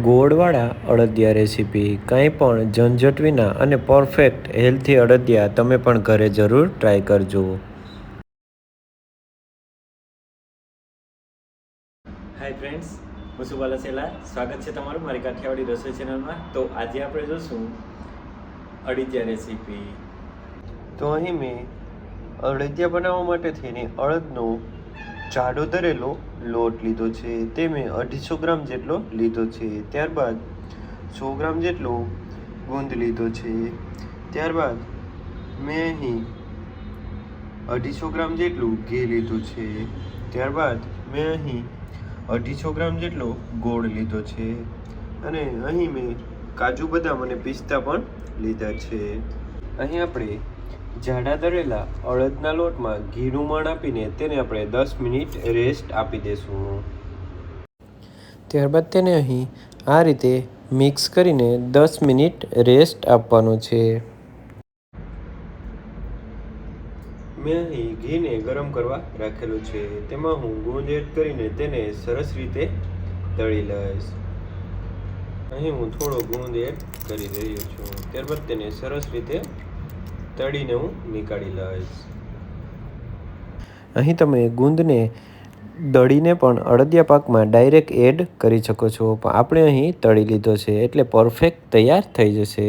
ગોળવાળા અડદિયા recipe કંઈ પણ ઝંઝટ વિના અને પરફેક્ટ હેલ્થી અડદિયા તમે પણ ઘરે જરૂર ટ્રાય કરજો. હાય ફ્રેન્ડ્સ, હું છું બાલા સેલા. સ્વાગત છે તમારું મારી કાઠિયાવાડી રસોઈ ચેનલમાં. તો આજે આપણે જોશું અડદિયા રેસીપી. તો અહીં મેં અડદિયા બનાવવા માટે થઈને અડદનો જાડો દરેલો લોટ લીધો છે. તે મેં 250 ગ્રામ જેટલો લીધો છે. ત્યારબાદ 100 ગ્રામ જેટલો ગુંદ લીધો છે. ત્યારબાદ મેં અહીં 250 ગ્રામ જેટલું ઘી લીધું છે. ત્યારબાદ મેં અહીં 250 ગ્રામ જેટલો ગોળ લીધો છે અને અહીં મેં કાજુ બદામ અને પિસ્તા પણ લીધા છે. અહીં આપણે જાડા દળેલા અડદના લોટમાં ઘીનું મણ આપીને તેને આપણે 10 મિનિટ રેસ્ટ આપી દઈશું. ત્યારબાદ તેને અહીં આ રીતે મિક્સ કરીને 10 મિનિટ રેસ્ટ આપવાનો છે. મેં અહીં ઘીને ગરમ કરવા રાખેલું છે. તેમાં હું ગુંદ એડ કરીને તેને સરસ રીતે તળી લઈશ. અહીં હું થોડો ગુંદ એડ કરી રહ્યો છું. ત્યારબાદ તેને સરસ રીતે તળીને હું નીકાળી લઈશ. અહીં તમે ગુંદને દળીને પણ અડદિયા પાકમાં ડાયરેક્ટ એડ કરી શકો છો, પણ આપણે અહીં તળી લીધો છે એટલે પરફેક્ટ તૈયાર થઈ જશે.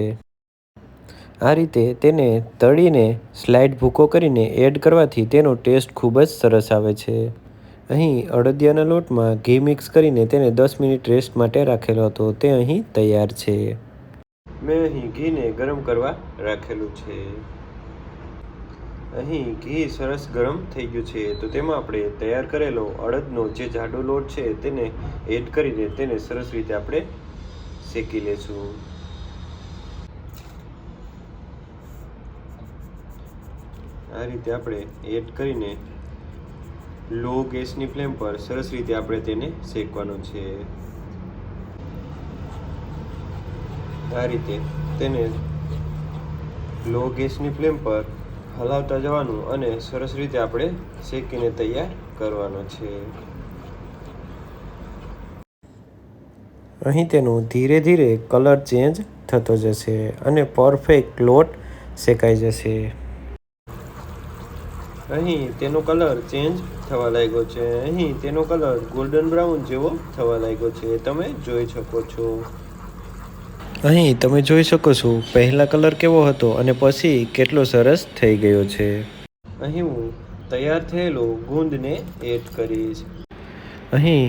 આ રીતે તેને તળીને સ્લાઇડ ભૂકો કરીને એડ કરવાથી તેનો ટેસ્ટ ખૂબ જ સરસ આવે છે. અહીં અડદિયાના લોટમાં ઘી મિક્સ કરીને તેને 10 મિનિટ રેસ્ટ માટે રાખેલો હતો, તે અહીં તૈયાર છે. મેં અહીં ઘીને ગરમ કરવા રાખેલું છે. અહીં ઘી સરસ ગરમ થઈ ગયું છે તો તેમાં આપણે તૈયાર કરેલો અડદનો જે જાડો લોટ છે તેને એડ કરીને તેને સરસ રીતે આપણે શેકી લેશું. આ રીતે આપણે એડ કરીને લો ગેસની ફ્લેમ પર સરસ રીતે આપણે તેને શેકવાનો છે. આ રીતે તેને લો ગેસની ફ્લેમ પર હલાવતા જવાનું અને સરસ રીતે આપણે શેકીને તૈયાર કરવાનો છે. અહીં તેનો ધીરે ધીરે કલર ચેન્જ થતો જશે અને પરફેક્ટ લોટ શેકાઈ જશે. અહીં તેનો કલર ચેન્જ થવા લાગ્યો છે. અહીં તેનો કલર ગોલ્ડન બ્રાઉન જેવો થવા લાગ્યો છે, તમે જોઈ શકો છો. અહીં તમે જોઈ શકો છો પહેલાં કલર કેવો હતો અને પછી કેટલો સરસ થઈ ગયો છે. અહીં હું તૈયાર થયેલો ગુંદને એડ કરીશ. અહીં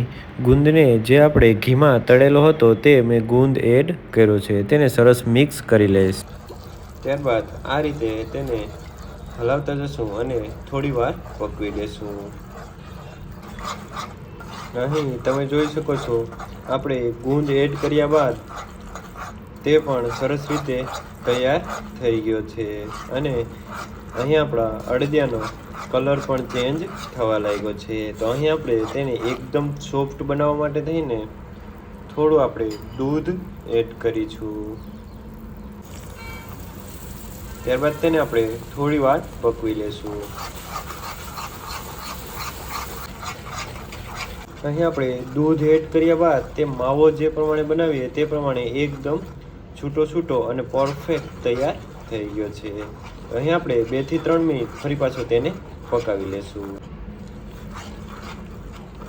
ગુંદને જે આપણે ઘીમાં તળેલો હતો તે મેં ગુંદ એડ કર્યો છે. તેને સરસ મિક્સ કરી લઈશ. ત્યારબાદ આ રીતે તેને હલાવતા જશું અને થોડી વાર પકવી દેશું. અહીં તમે જોઈ શકો છો આપણે ગુંદ એડ કર્યા બાદ તે પણ સરસ રીતે તૈયાર થઈ ગયો છે અને અહીં આપણા અડદિયાનો કલર પણ ચેન્જ થવા લાગ્યો છે. તો અહીં આપણે તેને એકદમ સોફ્ટ બનાવવા માટે થઈને થોડું આપણે દૂધ એડ કરીશું. ત્યારબાદ તેને આપણે થોડી વાર પકવી લેશું. અહીં આપણે દૂધ એડ કર્યા બાદ તે માવો જે પ્રમાણે બનાવીએ તે પ્રમાણે એકદમ છૂટો અને પરફેક્ટ તૈયાર થઈ ગયો છે. અહીં આપણે 2 થી 3 મિનિટ ફરી પાછો તેને પકાવી લેશું.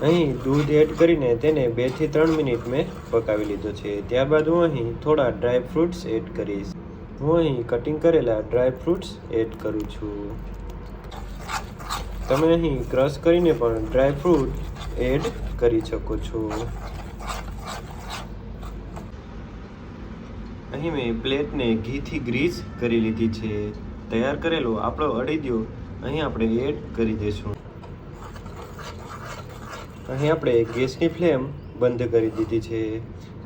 અહીં દૂધ એડ કરીને તેને 2 થી 3 મિનિટ મેં પકાવી લીધો છે. ત્યારબાદ હું અહીં થોડા ડ્રાય ફ્રૂટ્સ એડ કરીશ. હું અહીં કટિંગ કરેલા ડ્રાય ફ્રૂટ્સ એડ કરું છું. તમે અહીં ક્રશ કરીને પણ ડ્રાય ફ્રૂટ એડ કરી શકો છો. અહીં મેં પ્લેટને ઘીથી ગ્રીસ કરી લીધી છે. તૈયાર કરેલો આપણો અડદિયો અહીં આપણે એડ કરી દઈશું. અહીં આપણે ગેસની ફ્લેમ બંધ કરી દીધી છે.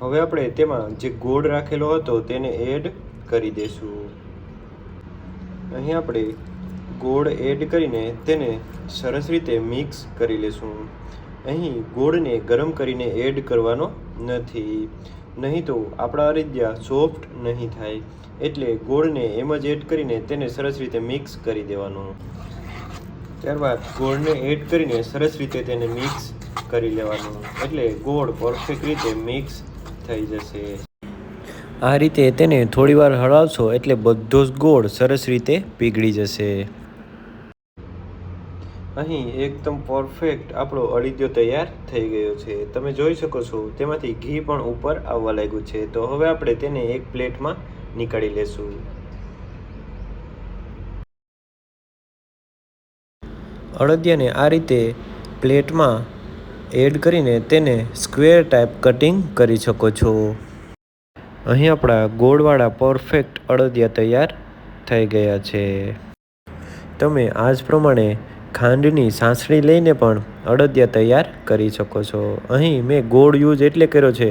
હવે આપણે તેમાં જે ગોળ રાખેલો હતો તેને એડ કરી દઈશું. અહીં આપણે ગોળ એડ કરીને તેને સરસ રીતે મિક્સ કરી લેશું. અહીં ગોળને ગરમ કરીને એડ કરવાનો નથી, નહીં તો આપણા અડદિયા સોફ્ટ નહીં થાય. એટલે ગોળને એમ જ એડ કરીને તેને સરસ રીતે મિક્સ કરી દેવાનું. ત્યારબાદ ગોળને એડ કરીને સરસ રીતે તેને મિક્સ કરી લેવાનું. એટલે ગોળ પરફેક્ટ રીતે મિક્સ થઈ જશે। આ રીતે તેને થોડીવાર હલાવશો એટલે બધો જ ગોળ સરસ રીતે પીગળી જશે। અહીં એકદમ પરફેક્ટ આપણો અડીદિયો તૈયાર થઈ ગયો છે। તમે જોઈ શકો છો તેમાંથી ઘી પણ ઉપર આવવા લાગ્યું છે। તો હવે આપણે તેને એક પ્લેટમાં નીકાળી લેશું। અડદિયાને આ રીતે પ્લેટમાં એડ કરીને તેને સ્ક્વેર ટાઈપ કટિંગ કરી શકો છો। અહીં આપણા ગોળવાળા પરફેક્ટ અડદિયા તૈયાર થઈ ગયા છે। તમે આ જ પ્રમાણે ખાંડની સાંસળી લઈને પણ અડદિયા તૈયાર કરી શકો છો। અહીં મેં ગોળ યુઝ એટલે કર્યો છે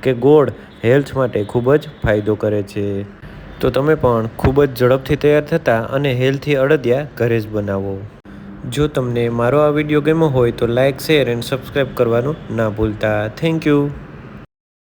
કે ગોળ હેલ્થ માટે ખૂબ જ ફાયદો કરે છે। તો તમે પણ ખૂબ જ ઝડપથી તૈયાર થતા અને હેલ્થી અડદિયા ઘરે જ બનાવો। જો તમને મારો આ વિડીયો ગમ્યો હોય તો લાઇક, શેર એન્ડ સબસ્ક્રાઈબ કરવાનું ના ભૂલતા। Thank you.